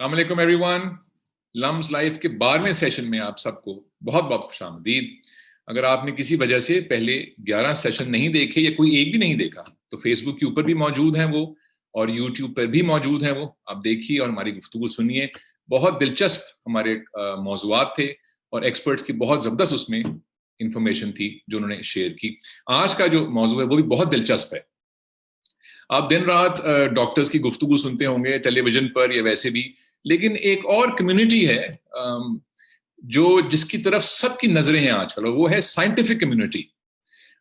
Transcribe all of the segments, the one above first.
السلام علیکم every one. LUMS life کے 12ویں سیشن میں آپ سب کو بہت بہت خوش آمدید. اگر آپ نے کسی وجہ سے پہلے 11 سیشن نہیں دیکھے یا کوئی ایک بھی نہیں دیکھا تو فیس بک کے اوپر بھی موجود ہیں وہ, اور یوٹیوب پر بھی موجود ہیں وہ. آپ دیکھیے اور ہماری گفتگو سنیے. بہت دلچسپ ہمارے موضوعات تھے اور ایکسپرٹس کی بہت زبردست اس میں انفارمیشن تھی جو انہوں نے شیئر کی. آج کا جو موضوع ہے وہ بھی بہت دلچسپ ہے. آپ دن رات ڈاکٹرز کی گفتگو سنتے ہوں گے ٹیلی ویژن پر یا ویسے بھی, لیکن ایک اور کمیونٹی ہے جو جس کی طرف سب کی نظریں ہیں آج کل, وہ ہے سائنٹیفک کمیونٹی.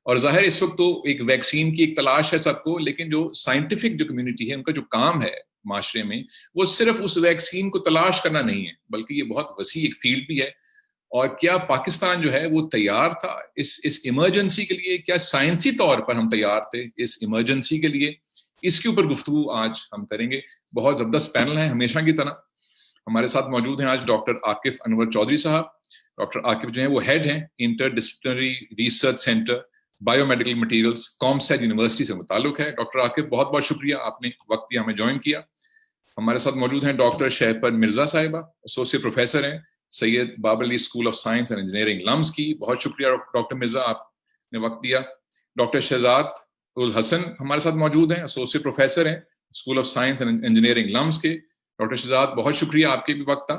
اور ظاہر اس وقت تو ایک ویکسین کی ایک تلاش ہے سب کو, لیکن جو سائنٹیفک جو کمیونٹی ہے ان کا جو کام ہے معاشرے میں وہ صرف اس ویکسین کو تلاش کرنا نہیں ہے, بلکہ یہ بہت وسیع ایک فیلڈ بھی ہے. اور کیا پاکستان جو ہے وہ تیار تھا اس ایمرجنسی کے لیے؟ کیا سائنسی طور پر ہم تیار تھے اس ایمرجنسی کے لیے؟ اس کے اوپر گفتگو آج ہم کریں گے. بہت زبردست پینل ہے ہمیشہ کی طرح. ہمارے ساتھ موجود ہیں آج ڈاکٹر عاقف انور چودھری صاحب. ڈاکٹر عاقف جو ہیں وہ ہیڈ ہیں interdisciplinary research center biomedical materials, COMSATS university سے متعلق ہے. ڈاکٹر عاقف بہت بہت شکریہ, آپ نے وقت دیا ہمیں جوائن کیا. ہمارے ساتھ موجود ہیں ڈاکٹر شہپر مرزا صاحبہ, ایسوسیٹ پروفیسر ہیں Syed Babar Ali school of science and engineering LUMS کی. بہت شکریہ ڈاکٹر مرزا, آپ نے وقت دیا. ڈاکٹر شہزاد الحسن ہمارے ساتھ موجود ہیں, ایسوسیٹ پروفیسر ہیں school of science and engineering LUMS کے. ڈاکٹر شہزاد بہت شکریہ, آپ کے بھی وقت تھا.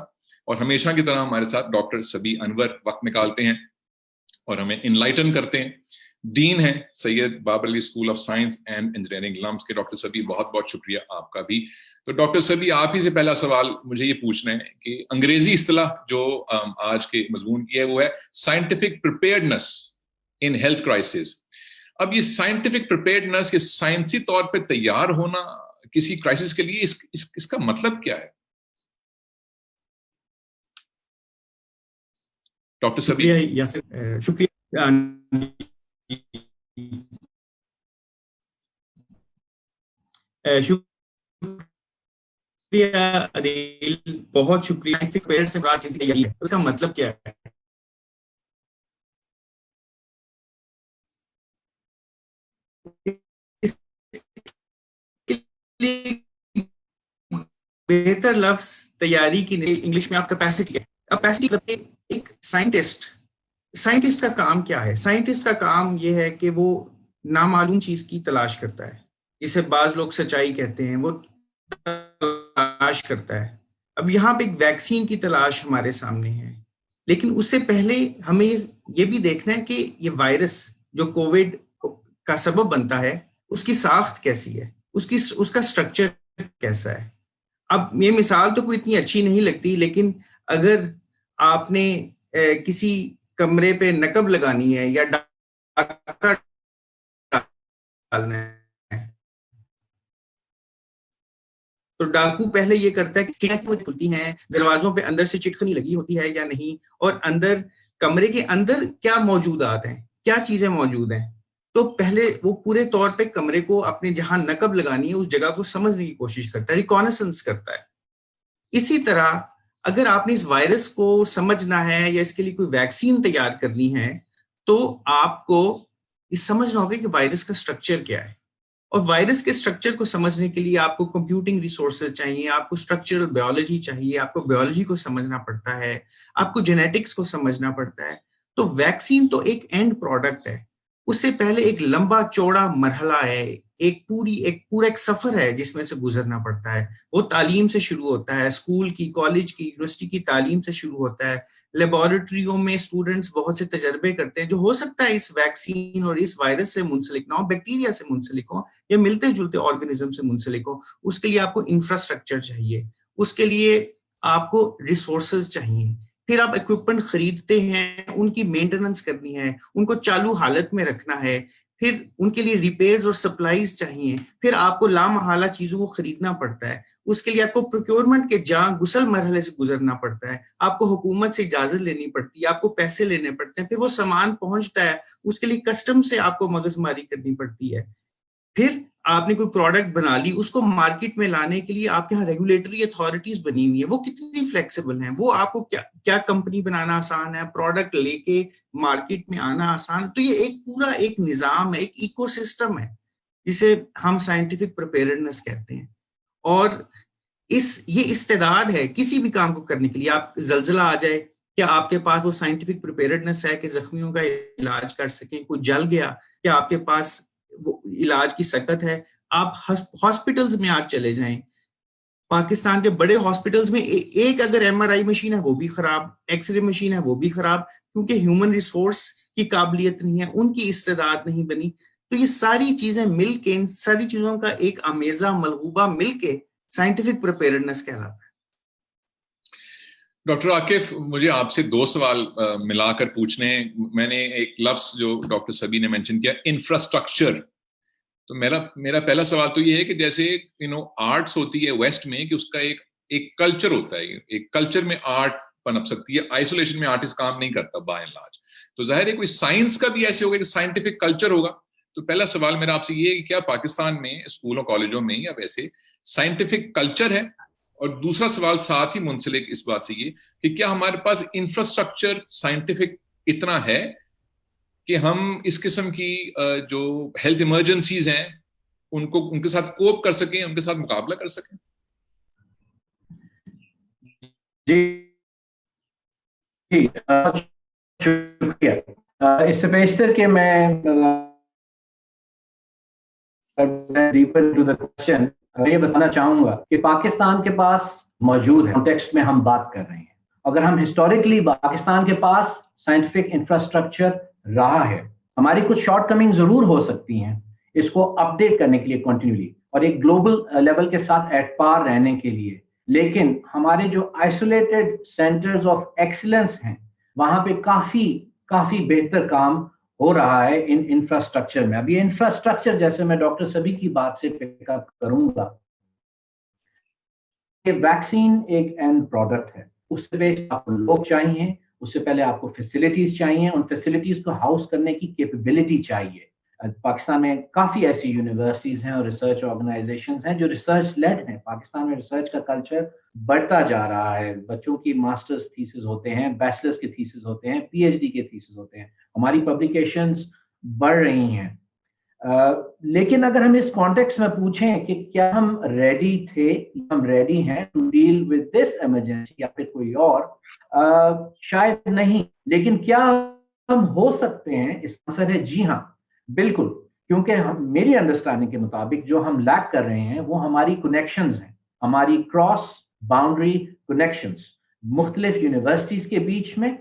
اور ہمیشہ کی طرح ہمارے ساتھ ڈاکٹر سبی انور وقت نکالتے ہیں اور ہمیں انلائٹن کرتے ہیں. ڈین ہیں Syed Babar Ali school of science and engineering LUMS کے. ڈاکٹر سبی بہت بہت شکریہ آپ کا بھی. تو ڈاکٹر سبی, آپ ہی سے پہلا سوال مجھے یہ پوچھنا ہے کہ انگریزی اصطلاح جو آج کے مضمون کی ہے وہ ہے سائنٹیفک پریپیئرڈنس ان ہیلتھ کرائسس. اب یہ سائنٹیفک پریپیئرڈنس کے سائنسی طور پہ تیار ہونا کسی کرائسس کے لیے, اس کا مطلب کیا ہے ڈاکٹر سبی؟ شکریہ عدیل, بہت شکریہ. اس کا مطلب کیا ہے؟ بہتر لفظ تیاری کی انگلش میں آپ کیپیسٹی ہے. کیپیسٹی ایک سائنٹسٹ کا کام کیا ہے؟ سائنٹسٹ کا کام یہ ہے کہ وہ نامعلوم چیز کی تلاش کرتا ہے, جسے بعض لوگ سچائی کہتے ہیں, وہ تلاش کرتا ہے. اب یہاں پہ ایک ویکسین کی تلاش ہمارے سامنے ہے, لیکن اس سے پہلے ہمیں یہ بھی دیکھنا ہے کہ یہ وائرس جو کووڈ کا سبب بنتا ہے اس کی ساخت کیسی ہے, اس کا سٹرکچر کیسا ہے. اب یہ مثال تو کوئی اتنی اچھی نہیں لگتی, لیکن اگر آپ نے کسی کمرے پہ نقب لگانی ہے یا ڈاکہ ڈالنا ہے تو ڈاکو پہلے یہ کرتا ہے کہ کھڑکیاں کھلتی ہیں, دروازوں پہ اندر سے چٹکنی لگی ہوتی ہے یا نہیں, اور اندر کمرے کے اندر کیا موجودات ہیں, کیا چیزیں موجود ہیں. تو پہلے وہ پورے طور پہ کمرے کو اپنے جہاں نقب لگانی ہے اس جگہ کو سمجھنے کی کوشش کرتا ہے, ریکانیسنس کرتا ہے. اسی طرح اگر آپ نے اس وائرس کو سمجھنا ہے یا اس کے لیے کوئی ویکسین تیار کرنی ہے تو آپ کو یہ سمجھنا ہوگا کہ وائرس کا سٹرکچر کیا ہے. اور وائرس کے سٹرکچر کو سمجھنے کے لیے آپ کو کمپیوٹنگ ریسورسز چاہیے, آپ کو اسٹرکچرل بیولوجی چاہیے, آپ کو بیولوجی کو سمجھنا پڑتا ہے, آپ کو جینیٹکس کو سمجھنا پڑتا ہے. تو ویکسین تو ایک اینڈ پروڈکٹ ہے, اس سے پہلے ایک لمبا چوڑا مرحلہ ہے, ایک پورا سفر ہے جس میں سے گزرنا پڑتا ہے. وہ تعلیم سے شروع ہوتا ہے, اسکول کی, کالج کی, یونیورسٹی کی تعلیم سے شروع ہوتا ہے. لیبارٹریوں میں اسٹوڈنٹس بہت سے تجربے کرتے ہیں جو ہو سکتا ہے اس ویکسین اور اس وائرس سے منسلک نہ ہو, بیکٹیریا سے منسلک ہو یا ملتے جلتے آرگنزم سے منسلک ہو. اس کے لیے آپ کو انفراسٹرکچر چاہیے, اس کے لیے آپ کو ریسورسز چاہیے. پھر آپ اکوپمنٹ خریدتے ہیں, ان کی مینٹیننس کرنی ہے, ان کو چالو حالت میں رکھنا ہے, پھر ان کے لیے ریپیئرز اور سپلائیز چاہیے, پھر آپ کو لامحالہ چیزوں کو خریدنا پڑتا ہے. اس کے لیے آپ کو پروکیورمنٹ کے غسل مرحلے سے گزرنا پڑتا ہے, آپ کو حکومت سے اجازت لینی پڑتی ہے, آپ کو پیسے لینے پڑتے ہیں, پھر وہ سامان پہنچتا ہے, اس کے لیے کسٹم سے آپ کو مگز ماری کرنی پڑتی ہے. پھر آپ نے کوئی پروڈکٹ بنا لی, اس کو مارکیٹ میں لانے کے لیے آپ کے یہاں ریگولیٹری اتھارٹیز بنی ہوئی ہیں, وہ کتنی فلیکسیبل ہیں, وہ آپ کو کیا کمپنی بنانا آسان ہے, پروڈکٹ لے کے مارکیٹ میں آنا آسان. تو یہ ایک پورا ایک نظام ہے, ایک ایکو سسٹم ہے جسے ہم سائنٹیفک پریپیئرڈنس کہتے ہیں. اور یہ استعداد ہے کسی بھی کام کو کرنے کے لیے. آپ زلزلہ آ جائے, کیا آپ کے پاس وہ سائنٹیفک پریپیئرڈنس ہے کہ زخمیوں کا علاج کر سکیں؟ کوئی جل گیا, کیا آپ کے پاس وہ علاج کی سکت ہے؟ آپ ہاسپٹلز میں آج چلے جائیں, پاکستان کے بڑے ہاسپٹلز میں ایک اگر ایم آر آئی مشین ہے وہ بھی خراب, ایکس رے مشین ہے وہ بھی خراب, کیونکہ ہیومن ریسورس کی قابلیت نہیں ہے, ان کی استعداد نہیں بنی. تو یہ ساری چیزیں مل کے, ان ساری چیزوں کا ایک امیزہ ملغوبہ مل کے سائنٹیفک پریپیئرڈنس کہلاتا ہے. ڈاکٹر عاکف, مجھے آپ سے 2 سوال ملا کر پوچھنے ہیں. میں نے ایک لفظ جو ڈاکٹر سبی نے مینشن کیا, انفراسٹرکچر. تو میرا پہلا سوال تو یہ ہے کہ جیسے آرٹس ہوتی ہے ویسٹ میں کہ اس کا ایک کلچر ہوتا ہے, ایک کلچر میں آرٹ پنپ سکتی ہے, آئسولیشن میں آرٹسٹ کام نہیں کرتا بائی اینڈ لارج. تو ظاہر ہے کوئی سائنس کا بھی ایسے ہوگا کہ سائنٹیفک کلچر ہوگا. تو پہلا سوال میرا آپ سے یہ ہے کہ کیا پاکستان میں اسکولوں کالجوں میں یا ویسے سائنٹیفک کلچر ہے؟ اور دوسرا سوال ساتھ ہی منسلک اس بات سے یہ کہ کیا ہمارے پاس انفراسٹرکچر سائنٹیفک اتنا ہے کہ ہم اس قسم کی جو ہیلتھ ایمرجنسیز ہیں ان کے ساتھ کوپ کر سکیں, ان کے ساتھ مقابلہ کر سکیں؟ جی شکریہ. اس سے بیشتر کہ میں یہ بتانا چاہوں گا کہ پاکستان کے پاس موجود ہے, کانٹیکسٹ میں ہم بات کر رہے ہیں. اگر ہم ہسٹوریکلی پاکستان کے پاس سائنٹیفک انفراسٹرکچر رہا ہے, ہماری کچھ شارٹ کمنگ ضرور ہو سکتی ہیں اس کو اپڈیٹ کرنے کے لیے کنٹینیولی اور ایک گلوبل لیول کے ساتھ ایٹ پار رہنے کے لیے, لیکن ہمارے جو آئسولیٹڈ سینٹرز آف ایکسلنس ہیں وہاں پہ کافی بہتر کام ہو رہا ہے ان انفراسٹرکچر میں. اب یہ انفراسٹرکچر جیسے میں ڈاکٹر سبی کی بات سے پک اپ کروں گا کہ ویکسین ایک اینڈ پروڈکٹ ہے, اس سے پہلے آپ کو لوگ چاہیے, اس سے پہلے آپ کو فیسلٹیز چاہیے, ان فیسلٹیز کو ہاؤس کرنے کی کیپیبلٹی چاہیے. پاکستان میں کافی ایسی یونیورسٹیز ہیں اور ریسرچ آرگنائزیشنز ہیں جو ریسرچ لیڈ ہیں. پاکستان میں ریسرچ کا کلچر بڑھتا جا رہا ہے. بچوں کی ماسٹرز تھیسز ہوتے ہیں, بیچلرز کے تھیسز ہوتے ہیں, پی ایچ ڈی کے تھیسز ہوتے ہیں, ہماری پبلیکیشنز بڑھ رہی ہیں. لیکن اگر ہم اس کانٹیکسٹ میں پوچھیں کہ کیا ہم ریڈی تھے, ہم ریڈی ہیں to deal with this emergency یا پھر کوئی اور, شاید نہیں. لیکن کیا ہم ہو سکتے ہیں؟ اس کا آنسر ہے جی ہاں, بالکل. کیونکہ میری انڈرسٹینڈنگ کے مطابق جو ہم لیک کر رہے ہیں وہ ہماری کنیکشنز ہیں, ہماری کراس باؤنڈری کنیکشنز مختلف یونیورسٹیز کے بیچ میں,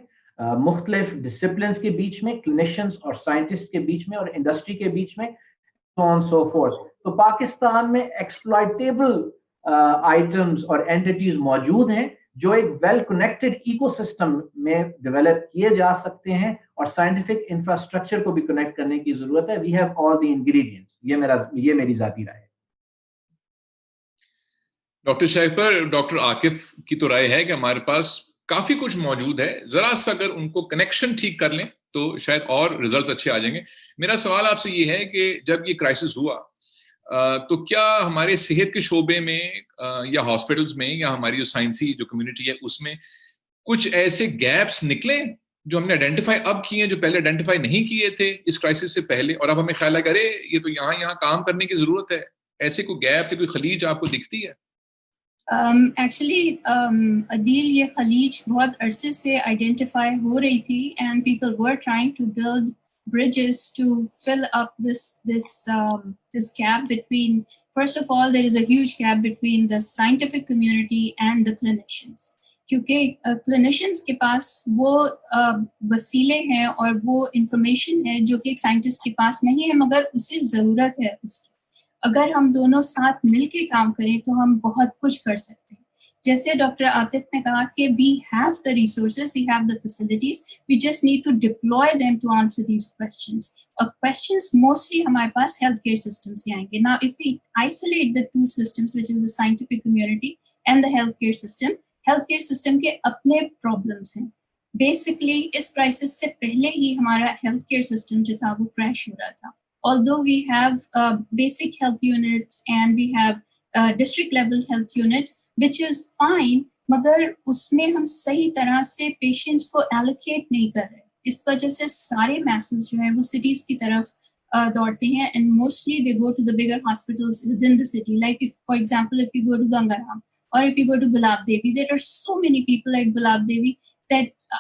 مختلف ڈسپلنس کے بیچ میں, کلینیشنز اور سائنٹسٹ کے بیچ میں, اور انڈسٹری کے بیچ میں, so on so forth. تو پاکستان میں ایکسپلائٹیبل آئٹمز اور اینٹیٹیز موجود ہیں جو ایک ویل کنیکٹڈ ایکو سسٹم میں ڈیولپ کیے جا سکتے ہیں, اور سائنٹیفک انفراسٹرکچر کو بھی کنیکٹ کرنے کی ضرورت ہے. We have all the ingredients. یہ میری ذاتی رائے ہے. ڈاکٹر شیخر, ڈاکٹر عاکف کی تو رائے ہے کہ ہمارے پاس کافی کچھ موجود ہے, ذرا سا اگر ان کو کنیکشن ٹھیک کر لیں تو شاید اور ریزلٹس اچھے آ جائیں گے. میرا سوال آپ سے یہ ہے کہ جب یہ کرائسس ہوا تو کیا ہمارے صحت کے شعبے میں یا ہاسپٹلس میں یا ہماری جو سائنسی جو کمیونٹی ہے اس میں کچھ ایسے گیپس نکلے جو ہم نے آئیڈینٹیفائی اب کیے ہیں, جو پہلے آئیڈینٹیفائی نہیں کیے تھے اس کرائسس سے پہلے, اور اب ہمیں خیال ہے کہ ارے یہ تو یہاں کام کرنے کی ضرورت ہے؟ ایسے کوئی گیپ سے کوئی خلیج آپ کو دکھتی ہے؟ ایکچولی عدیل, یہ خلیج بہت عرصے سے آئیڈینٹیفائی ہو رہی تھی, and people were trying to build bridges to fill up this gap between, first of all there is a huge gap between the scientific community and the clinicians, کیونکہ clinicians کے پاس وہ وسیلے ہیں اور وہ انفارمیشن ہے جو کہ ایک سائنٹسٹ کے پاس نہیں ہے, مگر اسے ضرورت ہے اس کی. اگر ہم دونوں ساتھ مل کے کام کریں تو ہم بہت کچھ کر سکتے ہیں. جیسے ڈاکٹر عاطف نے کہا کہ we have the resources, we have the facilities, we just need to deploy them to answer these questions. Questions mostly ہمارے پاس health care system سے آئیں گے. Now if we isolate the two systems, which is the scientific community and the health care system کے اپنے problems ہیں. Basically اس crisis سے پہلے ہی ہمارا health care system جو تھا وہ crash ہو رہا تھا. Although we have basic health units and we have district level health units, which is fine, مگر اس میں ہم صحیح طرح سے پیشنٹس کو allocate نہیں کر رہے. اس وجہ سے سارے masses جو ہیں وہ cities کی طرف دوڑتے ہیں, and mostly they go to the bigger hospitals within the city. Like if, for example, if you go to Gangaram, Or if you go to Gulab Devi, there are so many people at Gulab Devi that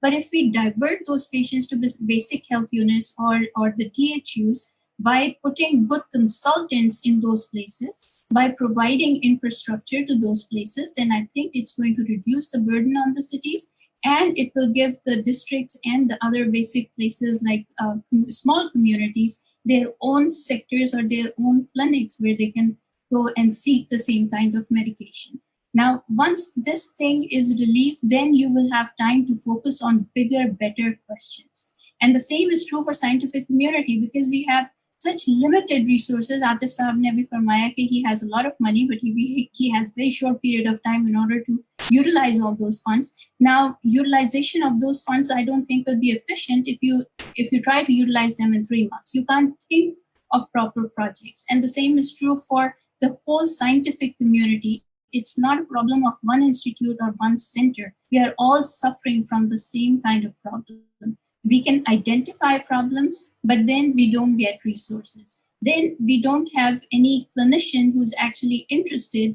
But if we divert those patients to basic health units or the THUs, by putting good consultants in those places, by providing infrastructure to those places, then I think it's going to reduce the burden on the cities, and it will give the districts and the other basic places like small communities their own sectors or their own clinics where they can go and seek the same kind of medication. Now, once this thing is relieved, then you will have time to focus on bigger, better questions. And the same is true for scientific community, because we have such limited resources. Atif Saab ne abhi farmaya ki he has a lot of money, but he has very short period of time in order to utilize all those funds. Now, utilization of those funds, I don't think will be efficient if you try to utilize them in 3 months. You can't think of proper projects. And the same is true for the whole scientific community. It's not a problem of one institute or one center. We are all suffering from the same kind of problem. We can identify problems, but then we don't get resources. Then we don't have any clinician who's actually interested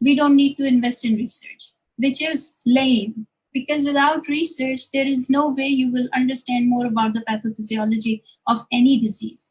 We don't need to invest in research, which is lame. Because without research, there is no way you will understand more about the pathophysiology of any disease.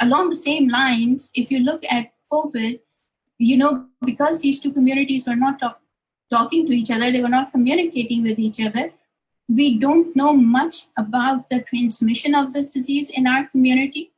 along the same lines, if you look at COVID, you know, because these two communities were not talking to each other, they were not communicating with each other, we don't know much about the transmission of this disease in our community.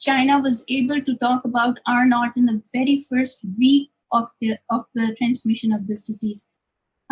China was able to talk about R0 in the very first week of the transmission of this disease.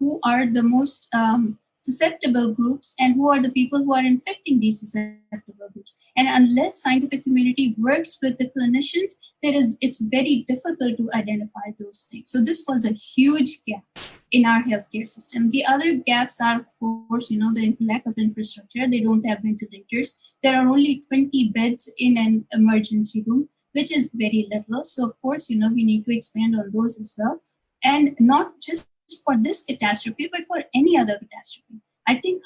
Who are the most susceptible groups and who are the people who are infecting these susceptible groups? And unless scientific community works with the clinicians, it's very difficult to identify those things. So this was a huge gap in our healthcare system. The other gaps are, of course, you know, the lack of infrastructure. They don't have ventilators. There are only 20 beds in an emergency room, which is very little. So of course, you know, we need to expand on those as well. And not just for this catastrophe, but for any other catastrophe. I think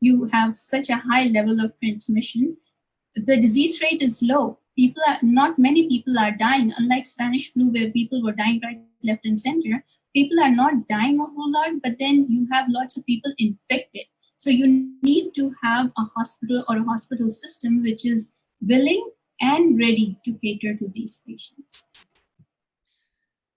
you have such a high level of transmission. The disease rate is low. Not many people are dying. Unlike Spanish flu, where people were dying right, left, and center, people are not dying a whole lot. But then you have lots of people infected. So you need to have a hospital or a hospital system which is willing and ready to cater to these patients.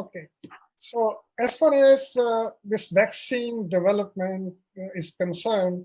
Okay, so as far as this vaccine development is concerned,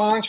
5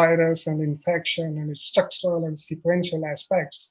virus and infection and its structural and sequential aspects.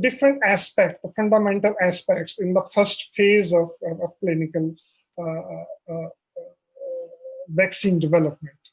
different aspects, the fundamental aspects in the first phase of clinical vaccine development.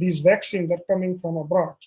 these vaccines are coming from abroad,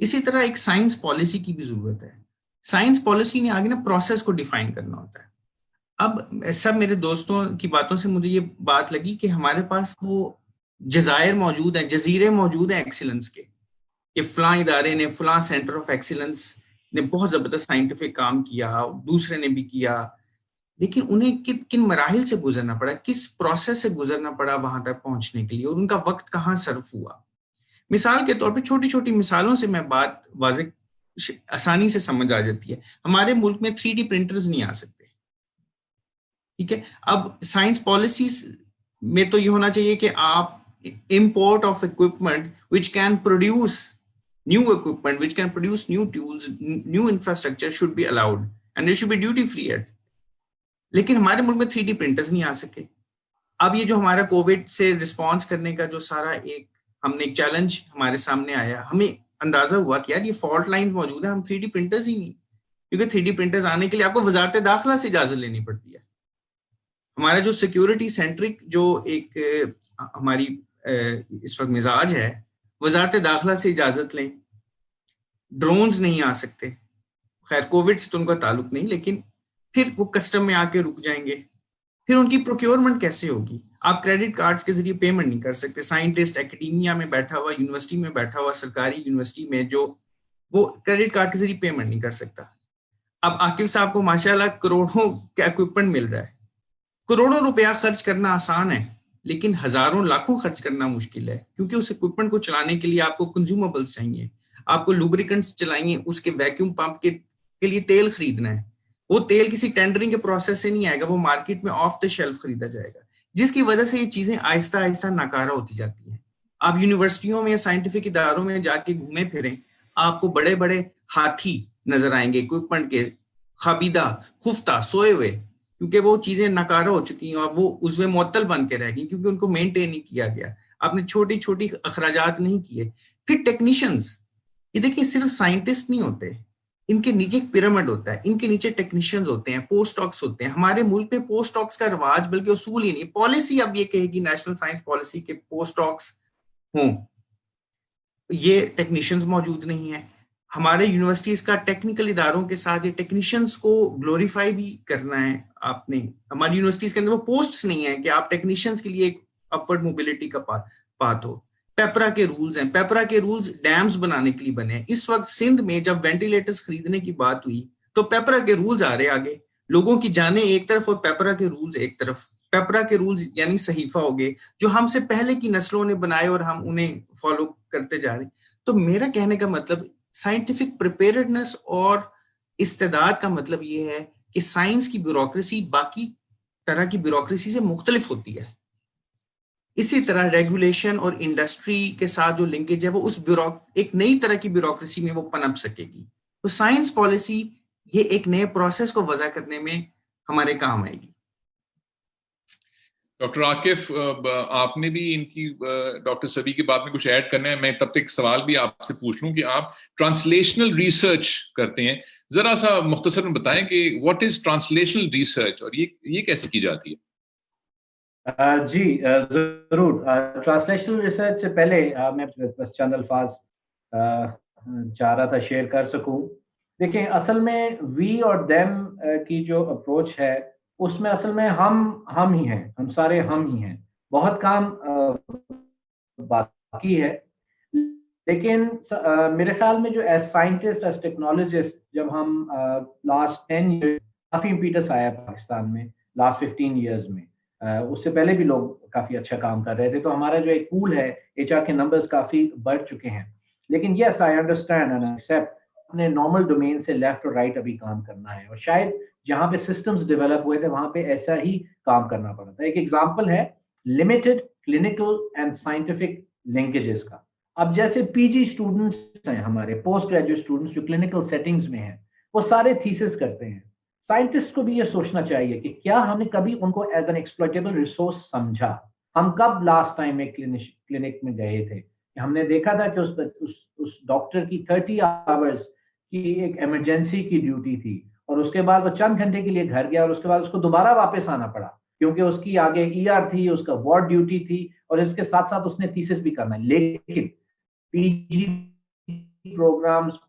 اسی طرح ایک science policy کی بھی ضرورت ہے. Science policy نے آگے نا پروسیس کو ڈیفائن کرنا ہوتا ہے. اب سب میرے دوستوں کی باتوں سے مجھے یہ بات لگی کہ ہمارے پاس وہ جزائر موجود ہیں, جزیرے موجود ہیں ایکسیلنس کے, کہ فلاں ادارے نے, فلاں سینٹر آف ایکسیلنس نے بہت زبردست سائنٹیفک کام کیا, دوسرے نے بھی کیا, لیکن انہیں کن مراحل سے گزرنا پڑا, کس پروسیس سے گزرنا پڑا وہاں تک پہنچنے کے لیے, اور ان کا وقت کہاں صرف ہوا. مثال کے طور پہ چھوٹی چھوٹی مثالوں سے میں بات واضح آسانی سے سمجھ آ جاتی ہے. ہمارے ملک میں 3D پرنٹرز نہیں آ سکتے, ٹھیک ہے. اب سائنس پالیسیز میں تو یہ ہونا چاہیے کہ آپ import of equipment which can produce new equipment, which can produce new tools, new infrastructure should be allowed and they should be duty free at. لیکن ہمارے ملک میں 3D پرنٹرز نہیں آ سکے. اب یہ جو ہمارا کووڈ سے رسپانس کرنے کا جو سارا ایک ہم نے ایک چیلنج ہمارے سامنے آیا, ہمیں اندازہ ہوا کہ یار یہ فالٹ لائن موجود ہے, ہم 3D پرنٹرز ہی نہیں, کیونکہ 3D پرنٹرز آنے کے لیے آپ کو وزارت داخلہ سے اجازت لینی پڑتی ہے. ہمارا جو سیکیورٹی سینٹرک جو ایک ہماری اس وقت مزاج ہے, وزارت داخلہ سے اجازت لیں, ڈرونز نہیں آ سکتے. خیر کووڈ سے تو ان کا تعلق نہیں, لیکن پھر وہ کسٹم میں آ کے رک جائیں گے. پھر ان کی پروکیورمنٹ کیسے ہوگی؟ آپ کریڈٹ کارڈز کے ذریعے پیمنٹ نہیں کر سکتے. سائنٹسٹ اکیڈیمیا میں بیٹھا ہوا, یونیورسٹی میں بیٹھا ہوا, سرکاری یونیورسٹی میں جو وہ کریڈٹ کارڈ کے ذریعے پیمنٹ نہیں کر سکتا. اب عاقب صاحب کو ماشاءاللہ کروڑوں کا اکوپمنٹ مل رہا ہے. کروڑوں روپیہ خرچ کرنا آسان ہے, لیکن ہزاروں لاکھوں خرچ کرنا مشکل ہے, کیونکہ اس اکوپمنٹ کو چلانے کے لیے آپ کو کنزیومبلس چاہیے, آپ کو لوبریکنٹس چلائیں, اس کے ویکیوم پمپ کے لیے تیل خریدنا ہے. وہ تیل کسی ٹینڈرنگ کے پروسیس سے نہیں آئے گا, وہ مارکیٹ میں آف دا شیلف خریدا جائے گا, جس کی وجہ سے یہ چیزیں آہستہ آہستہ ناکارہ ہوتی جاتی ہیں. آپ یونیورسٹیوں میں, سائنٹیفک اداروں میں جا کے گھومے پھریں, آپ کو بڑے بڑے ہاتھی نظر آئیں گے اکوپمنٹ کے, خابیدہ, خفتہ, سوئے ہوئے, کیونکہ وہ چیزیں ناکارہ ہو چکی ہیں اور وہ عضو معطل بن کے رہ گئی, کیونکہ ان کو مینٹین نہیں کیا گیا, آپ نے چھوٹی چھوٹی اخراجات نہیں کیے. پھر ٹیکنیشینز, یہ دیکھیں صرف سائنٹسٹ نہیں ہوتے, ان کے نیچے ایک پیرامڈ ہوتا ہے, ان کے نیچے ٹیکنیشینز ہوتے ہیں, پوسٹ ڈاکس ہوتے ہیں. ہمارے ملک میں پوسٹ ڈاکس کا رواج بلکہ اصول ہی نہیں, پالیسی اب یہ کہے گی نیشنل سائنس پالیسی کے پوسٹ ڈاکس ہوں, یہ ٹیکنیشینز موجود نہیں ہیں. ہمارے یونیورسٹیز کا ٹیکنیکل اداروں کے ساتھ یہ ٹیکنیشینز کو گلوریفائی بھی کرنا ہے آپ نے. ہماری یونیورسٹیز کے اندر وہ پوسٹس نہیں ہیں کہ آپ ٹیکنیشینز کے لیے ایک اپورڈ موبلٹی کا پاتھ ہو. پیپرا کے رولز ہیں, پیپرا کے رولز ڈیمز بنانے کے لیے بنے ہیں. اس وقت سندھ میں جب وینٹیلیٹرز خریدنے کی بات ہوئی تو پیپرا کے رولز آ رہے آگے, لوگوں کی جانیں ایک طرف اور پیپرا کے رولز ایک طرف. پیپرا کے رولز یعنی صحیفہ ہو گئے جو ہم سے پہلے کی نسلوں نے بنائے اور ہم انہیں فالو کرتے جا رہے ہیں. تو میرا کہنے کا مطلب سائنٹیفک پریپیئرڈنس اور استعداد کا مطلب یہ ہے کہ سائنس کی بیوروکریسی باقی طرح کی بیوروکریسی سے مختلف ہوتی ہے. اسی طرح ریگولیشن اور انڈسٹری کے ساتھ جو لنکیج ہے وہ اس ایک نئی طرح کی بیوروکریسی میں وہ پنپ سکے گی. تو سائنس پالیسی یہ ایک نئے پروسیس کو وضع کرنے میں ہمارے کام آئے گی. ڈاکٹر عاکف, آپ نے بھی ان کی ڈاکٹر سبی کی بات میں کچھ ایڈ کرنا ہے. میں تب تک سوال بھی آپ سے پوچھ لوں کہ آپ ٹرانسلیشنل ریسرچ کرتے ہیں, ذرا سا مختصر میں بتائیں کہ واٹ از ٹرانسلیشنل ریسرچ اور یہ کیسے کی جاتی ہے؟ جی ضرور. ٹرانسلیشنل ریسرچ سے پہلے میں بس چند الفاظ چاہ رہا تھا شیئر کر سکوں. دیکھیں اصل میں وی اور دیم کی جو اپروچ ہے اس میں اصل میں ہم ہی ہیں, ہم سارے ہم ہی ہیں. بہت کام باقی ہے, لیکن میرے خیال میں جو ایز سائنٹسٹ, ایز ٹیکنالوجسٹ, جب ہم لاسٹ 10 ایئر کافی امپیٹس آیا پاکستان میں, لاسٹ 15 ایئرز میں, اس سے پہلے بھی لوگ کافی اچھا کام کر رہے تھے, تو ہمارا جو ایک پول ہے HR کے نمبرز کافی بڑھ چکے ہیں. لیکن یس آئی انڈرسٹینڈ اینڈ ایکسیپٹ اپنے نارمل ڈومین سے لیفٹ اور رائٹ ابھی کام کرنا ہے, اور شاید جہاں پہ سسٹمز ڈیولپ ہوئے تھے وہاں پہ ایسا ہی کام کرنا پڑا تھا. ایک ایگزامپل ہے limited clinical and scientific linkages کا. اب جیسے PG اسٹوڈنٹس ہیں ہمارے, پوسٹ گریجویٹ اسٹوڈنٹس جو کلینکل سیٹنگز میں ہیں, وہ سارے تھیسس کرتے ہیں. سائنٹسٹ کو بھی یہ سوچنا چاہیے کہ کیا ہم نے کبھی ان کو ایز این ایکسپلوٹیبل ریسورس سمجھا. ہم کب لاسٹ ٹائم ایک کلینک میں گئے تھے, ہم نے دیکھا تھا کہ اس ڈاکٹر کی 30 آورز کی ایک ایمرجنسی کی ڈیوٹی تھی, اور اس کے بعد وہ چند گھنٹے کے لیے گھر گیا, اور اس کے بعد اس کو دوبارہ واپس آنا پڑا کیونکہ اس کی آگے ER تھی, اس کا وارڈ ڈیوٹی تھی, اور اس کے ساتھ ساتھ اس نے تھیسس بھی کرنا ہے. لیکن PG programs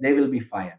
there will be fire.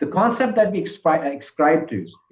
The concept that we ascribe to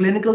clinical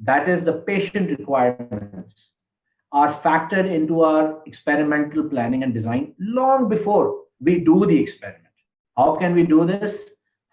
that is the patient requirements, are factored into our experimental planning and design long before we do the experiment. How can we do this?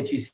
HEC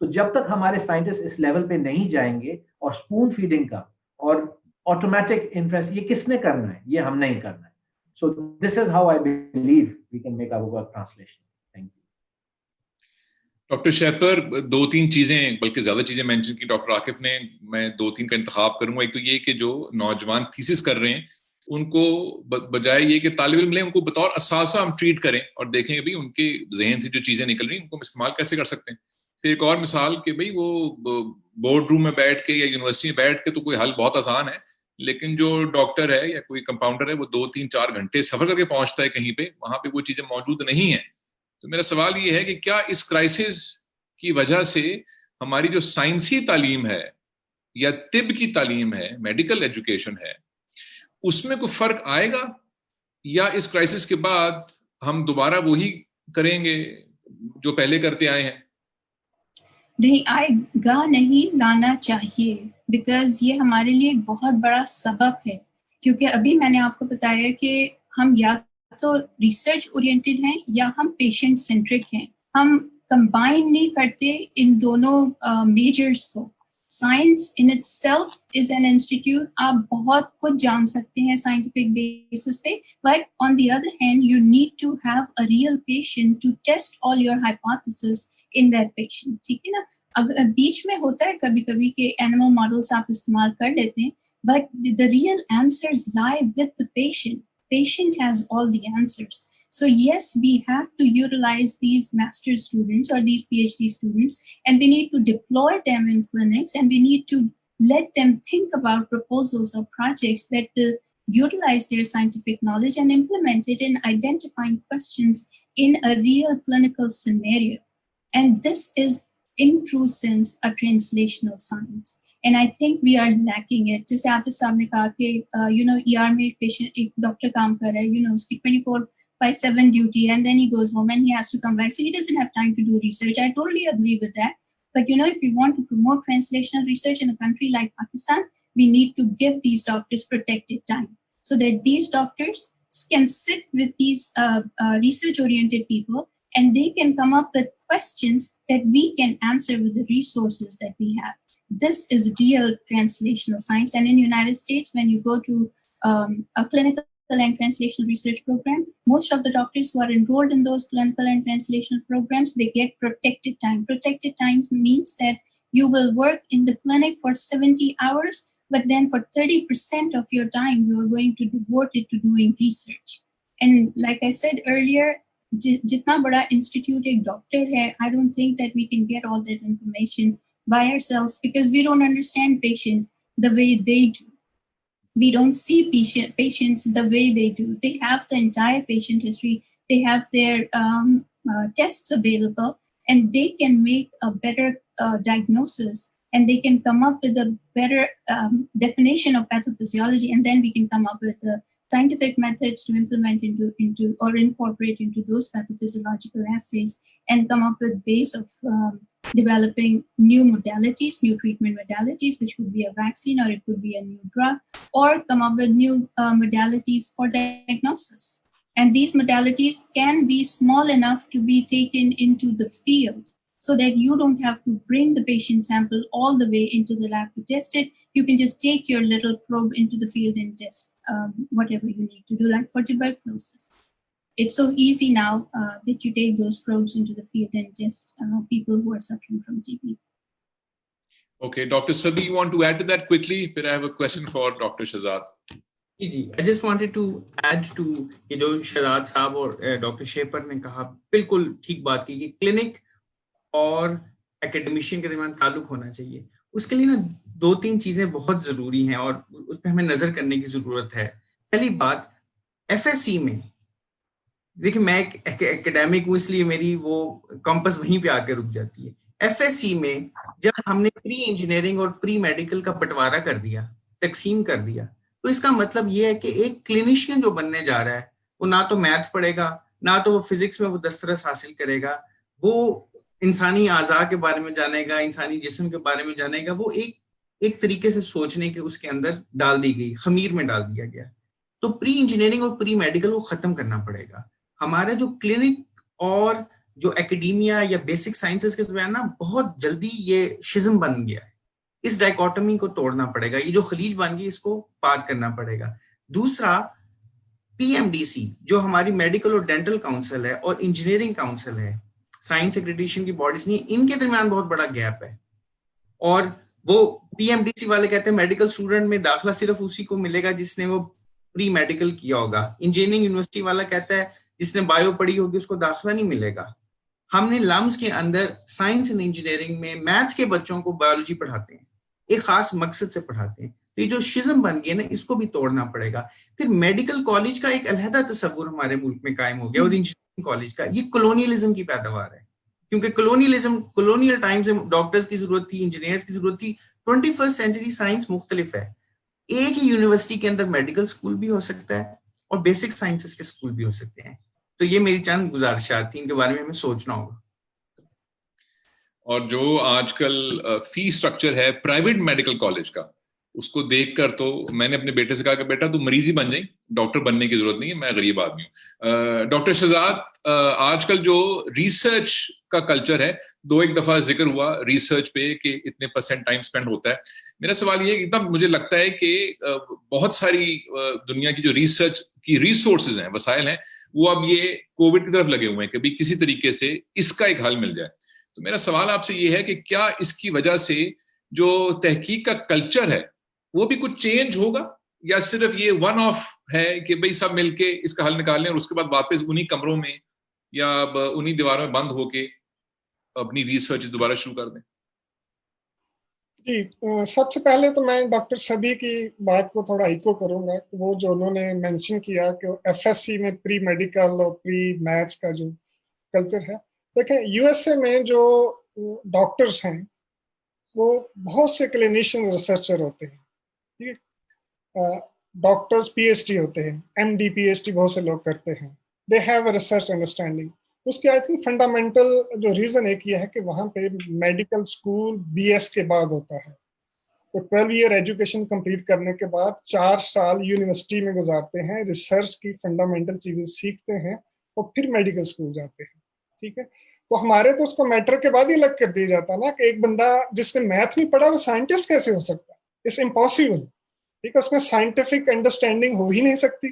تو جب تک ہمارے scientist اس level پہ نہیں جائیں گے، اور spoon feeding کا اور آٹومیٹک انفرنس یہ کس نے کرنا ہے، یہ ہم نہیں کرنا ہے. So this is how I believe we can make our work translation. Thank you. Doctor Shahpar 2-3 چیزیں بلکہ زیادہ چیزیں مینشن کی ڈاکٹر عاقب نے، میں 2-3 کا انتخاب کروں گا. ایک تو یہ کہ جو نوجوان تھیسس کر رہے ہیں ان کو بجائے یہ کہ طالب علم لیں، ان کو بطور اساتذہ ہم ٹریٹ کریں اور دیکھیں کہ بھائی ان کے ذہن سے جو چیزیں نکل رہی ہیں ان کو ہم استعمال کیسے کر سکتے ہیں. پھر ایک اور مثال کہ بھائی وہ بورڈ روم میں بیٹھ کے یا یونیورسٹی میں بیٹھ کے تو کوئی حل بہت آسان ہے، لیکن جو ڈاکٹر ہے یا کوئی کمپاؤنڈر ہے وہ 2-3-4 گھنٹے سفر کر کے پہنچتا ہے کہیں پہ، وہاں پہ وہ چیزیں موجود نہیں ہیں. تو میرا سوال یہ ہے کہ کیا اس کرائسس کی وجہ سے ہماری جو سائنسی تعلیم ہے یا طب کی تعلیم ہے، میڈیکل ایجوکیشن ہے، اس میں کوئی فرق آئے گا، یا اس کرائسس کے بعد ہم دوبارہ وہی کریں گے جو پہلے کرتے آئے ہیں؟ نہیں آئے گا، نہیں لانا چاہیے، بیکاز یہ ہمارے لیے ایک بہت بڑا سبق ہے. کیونکہ ابھی میں نے آپ کو بتایا کہ ہم یا تو ریسرچ اورینٹڈ ہیں یا ہم پیشنٹ سینٹرک ہیں. ہم کمبائن نہیں کرتے ان دونوں میجرز کو. Science in itself is an institute. آپ بہت کچھ جان سکتے ہیں سائنٹیفک بیسس پہ، but on the other hand you need to have a real patient to test all your hypothesis in that patient. ٹھیک ہے نا؟ اگر بیچ میں ہوتا ہے کبھی کبھی کہ اینیمل ماڈلس آپ استعمال کر لیتے ہیں، بٹ دا ریئل آنسرز لائی with the patient. Patient has all the answers. So yes, we have to utilize these master students or these PhD students, and we need to deploy them in clinics, and we need to let them think about proposals or projects that will utilize their scientific knowledge and implement it in identifying questions in a real clinical scenario. And this is, in true sense, a translational science. And I think we are lacking it. جیسے عاطف صاحب نے کہا کہ ER میں ایک doctor کام کر رہا ہے، اس کی 24/7 duty, and then he goes home and he has to come back, so he doesn't have time to do research. I totally agree with that. But if we want to promote translational research in a country like Pakistan, we need to give these doctors protected time so that these doctors can sit with these research oriented people, and they can come up with questions that we can answer with the resources that we have. This is real translational science. And in the United States, when you go to a clinical and translational research program, most of the doctors who are enrolled in those clinical and translational programs, they get protected time. Protected time means that you will work in the clinic for 70 hours, but then for 30% of your time, you are going to devote it to doing research. And like I said earlier, jitna bada institute ek doctor hai, I don't think that we can get all that information by ourselves, because we don't understand patient the way they do. We don't see patients the way they do. They have the entire patient history. They have their tests available, and they can make a better diagnosis, and they can come up with a better definition of pathophysiology, and then we can come up with the scientific methods to implement into or incorporate into those pathophysiological assays, and come up with ways of developing new modalities, new treatment modalities, which could be a vaccine, or it could be a new drug, or come up with new modalities for diagnosis. And these modalities can be small enough to be taken into the field, so that you don't have to bring the patient sample all the way into the lab to test it. You can just take your little probe into the field and test whatever you need to do, like for tuberculosis. It's so easy now that you take those probes into the field and test people who are suffering from TB. Okay, Dr. Sabi, you want to add to that quickly? But I have a question for Dr. Shahzad. جی I just wanted to add to یہ جو شہزاد صاحب اور doctor shaper نے کہا، بالکل ٹھیک بات کی کہ کلینک اور اکیڈمیشین کے درمیان تعلق ہونا چاہیے. اس کے لیے نا 2-3 چیزیں بہت ضروری ہیں اور اس پہ ہمیں نظر کرنے کی ضرورت ہے. پہلی بات، FSC میں دیکھیں میں ایک اکیڈیمک ہوں، اس لیے میری وہ کمپس وہیں پہ آ کے رک جاتی ہے. FSC میں جب ہم نے پری انجینئرنگ اور پری میڈیکل کا بٹوارا کر دیا، تقسیم کر دیا، تو اس کا مطلب یہ ہے کہ ایک کلینیشین جو بننے جا رہا ہے وہ نہ تو میتھ پڑھے گا، نہ تو وہ فزکس میں وہ دسترس حاصل کرے گا، وہ انسانی اعضاء کے بارے میں جانے گا، انسانی جسم کے بارے میں جانے گا. وہ ایک طریقے سے سوچنے کے اس کے اندر ڈال دی گئی، خمیر میں ڈال دیا گیا. تو پری انجینئرنگ اور پری میڈیکل کو ختم کرنا پڑے گا. ہمارا جو کلینک اور جو ایکیڈیمیا یا بیسک سائنسز کے درمیان نا بہت جلدی یہ شزم بن گیا ہے. اس ڈائکوٹمی کو توڑنا پڑے گا. یہ جو خلیج بن گئی اس کو پار کرنا پڑے گا. دوسرا PMDC جو ہماری میڈیکل اور ڈینٹل کاؤنسل ہے اور انجینئرنگ کاؤنسل ہے, سائنس ایکریڈیشن کی باڈیز نہیں, ان کے درمیان بہت بڑا گیپ ہے. اور وہ PMDC والے کہتے ہیں میڈیکل اسٹوڈنٹ میں داخلہ صرف اسی کو ملے گا جس نے وہ پری میڈیکل کیا ہوگا. انجینئرنگ یونیورسٹی والا کہتا ہے جس نے بایو پڑھی ہوگی اس کو داخلہ نہیں ملے گا. ہم نے لمز کے اندر سائنس اینڈ انجینئرنگ میں میتھ کے بچوں کو بایولوجی پڑھاتے ہیں, ایک خاص مقصد سے پڑھاتے ہیں. تو یہ جو شزم بن گیا نا اس کو بھی توڑنا پڑے گا. پھر میڈیکل کالج کا ایک علیحدہ تصور ہمارے ملک میں قائم ہو گیا, اور انجینئرنگ کالج کا یہ کلونیلزم کی پیداوار ہے. کیونکہ کلونیل ٹائم سے ڈاکٹرز کی ضرورت تھی, انجینئرز کی ضرورت تھی. 21 سینچری سائنس مختلف ہے. ایک ہی یونیورسٹی کے اندر میڈیکل اسکول بھی ہو سکتا ہے اور بیسک سائنسز کے اسکول بھی ہو سکتے ہیں. تو یہ میری چند گزارشات تھیں, ان کے بارے میں ہمیں سوچنا ہوگا. اور جو آج کل فی سٹرکچر ہے پرائیویٹ میڈیکل کالج کا, اس کو دیکھ کر تو میں نے اپنے بیٹے سے کہا کہ بیٹا تم مریض ہی بن جائیں, ڈاکٹر بننے کی ضرورت نہیں ہے, میں غریب آدمی ہوں. ڈاکٹر شہزاد, آج کل جو ریسرچ کا کلچر ہے, 2-1 دفعہ ذکر ہوا ریسرچ پہ کہ اتنے % ٹائم سپینڈ ہوتا ہے. میرا سوال یہ ہے کہ مجھے لگتا ہے کہ بہت ساری دنیا کی جو ریسرچ کی ریسورسز ہیں, وسائل ہیں, وہ اب یہ کووڈ کی طرف لگے ہوئے ہیں کہ بھی کسی طریقے سے اس کا ایک حل مل جائے. تو میرا سوال آپ سے یہ ہے کہ کیا اس کی وجہ سے جو تحقیق کا کلچر ہے وہ بھی کچھ چینج ہوگا, یا صرف یہ ون آف ہے کہ بھئی سب مل کے اس کا حل نکال لیں اور اس کے بعد واپس انہی کمروں میں یا انہی دیواروں میں بند ہو کے اپنی ریسرچ دوبارہ شروع کر دیں؟ جی, سب سے پہلے تو میں ڈاکٹر سبی کی بات کو تھوڑا ایکو کروں گا. وہ جو انہوں نے مینشن کیا کہ FSC میں پری میڈیکل اور پری میتھس کا جو کلچر ہے, دیکھیں USA میں جو ڈاکٹرز ہیں وہ بہت سے کلینیشین ریسرچر ہوتے ہیں. ٹھیک ہے, ڈاکٹرز PhD ہوتے ہیں, MD PhD بہت سے لوگ کرتے ہیں. They have a research understanding. اس کی آئی تھنک فنڈامنٹل جو ریزن ایک یہ ہے کہ وہاں پہ میڈیکل اسکول BS کے بعد ہوتا ہے. تو 12 ایئر ایجوکیشن کمپلیٹ کرنے کے بعد 4 سال یونیورسٹی میں گزارتے ہیں, ریسرچ کی فنڈامنٹل چیزیں سیکھتے ہیں اور پھر میڈیکل اسکول جاتے ہیں. ٹھیک ہے, تو ہمارے تو اس کو میٹرک کے بعد ہی الگ کر دیا جاتا ہے نا کہ ایک بندہ جس نے میتھ نہیں پڑھا وہ سائنٹسٹ کیسے ہو سکتا ہے. It's impossible. ٹھیک ہے, اس میں سائنٹیفک انڈرسٹینڈنگ ہو ہی نہیں سکتی.